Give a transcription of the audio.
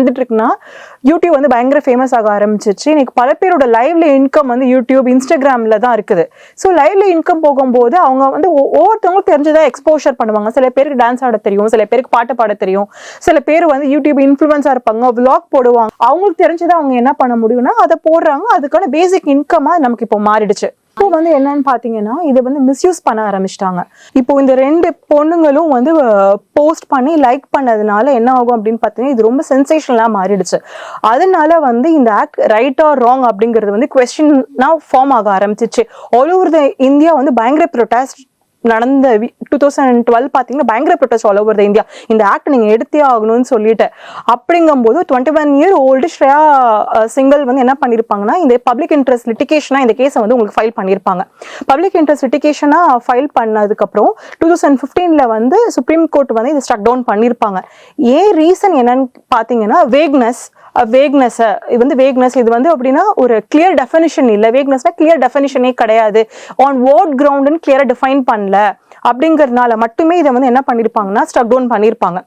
வந்துட்டு இருக்குன்னா யூடியூப் வந்து பயங்கர ஃபேமஸ் ஆக ஆரம்பிச்சிச்சு. இன்னைக்கு பல பேரோட லைவ்ல இன்கம் வந்து யூடியூப், இன்ஸ்டாகிராம்ல தான் இருக்குது. ஸோ லைவ்ல இன்கம் போகும்போது அவங்க வந்து ஒவ்வொருத்தவங்களுக்கும் தெரிஞ்சதா எக்ஸ்போஷர் பண்ணுவாங்க. சில பேருக்கு டான்ஸ் ஆட தெரியும், சில பேருக்கு பாட்டு பாட தெரியும், சில பேர் வந்து யூடியூப் இன்ஃப்ளூயன்ஸா இருப்பாங்க, விளாக் போடுவாங்க. அவங்களுக்கு தெரிஞ்சதை அவங்க என்ன பண்ண முடியும்னா அதை போடுறாங்க. அதுக்கான பேசிக் இன்கமா நமக்கு இப்போ மாறிடுச்சு. இப்போ வந்து என்னன்னு பாத்தீங்கன்னா இதை வந்து மிஸ்யூஸ் பண்ண ஆரம்பிச்சிட்டாங்க. இப்போ இந்த 2 பொண்ணுங்களும் வந்து போஸ்ட் பண்ணி லைக் பண்ணதுனால என்ன ஆகும் அப்படின்னு பாத்தீங்கன்னா இது ரொம்ப சென்சேஷனலா மாறிடுச்சு. அதனால வந்து இந்த ஆக்ட் ரைட் ஆர் ராங் அப்படிங்கிறது வந்து குவெஸ்டினா ஃபார்ம் ஆக ஆரம்பிச்சிச்சு. ஆல் ஓவர் த இந்தியா வந்து பயங்கர ப்ரொட்டஸ்ட் நடந்த 2012 பாத்தீங்கன்னா பயங்கர protest all over the India. இந்த ஆக்ட் நீங்க எடுத்தே ஆகணும்னு சொல்லிட்டு. அப்படிங்கும்போது 21 இயர் ஓல்டு ஸ்ரேயா சிங்கல் வந்து என்ன பண்ணிருப்பாங்கன்னா இந்த பப்ளிக் இன்ட்ரெஸ்ட் லிட்டிகேஷனா இந்த கேஸை வந்து உங்களுக்கு ஃபைல் பண்ணிருப்பாங்க. பப்ளிக் இன்ட்ரெஸ்ட் லிட்டிகேஷனா ஃபைல் பண்ணதுக்கு அப்புறம் 2015ல வந்து சுப்ரீம் கோர்ட் வந்து இதை ஸ்ட்ரக் டவுன் பண்ணிருப்பாங்க. ஏன் ரீசன் என்னன்னு பாத்தீங்கன்னா வேக்னஸ் இது வந்து அப்படின்னா ஒரு கிளியர் டெஃபினிஷன் இல்ல. வேக்னஸ்னா கிளியர் டெஃபினிஷனே கிடையாது. ஆன் வாட் கிரவுண்ட்னு கிளியரா டிஃபைன் பண்ணல அப்படிங்கறதுனால மட்டுமே இதை வந்து என்ன பண்ணிருப்பாங்கன்னா ஸ்ட்ரக் டவுன் பண்ணிருப்பாங்க.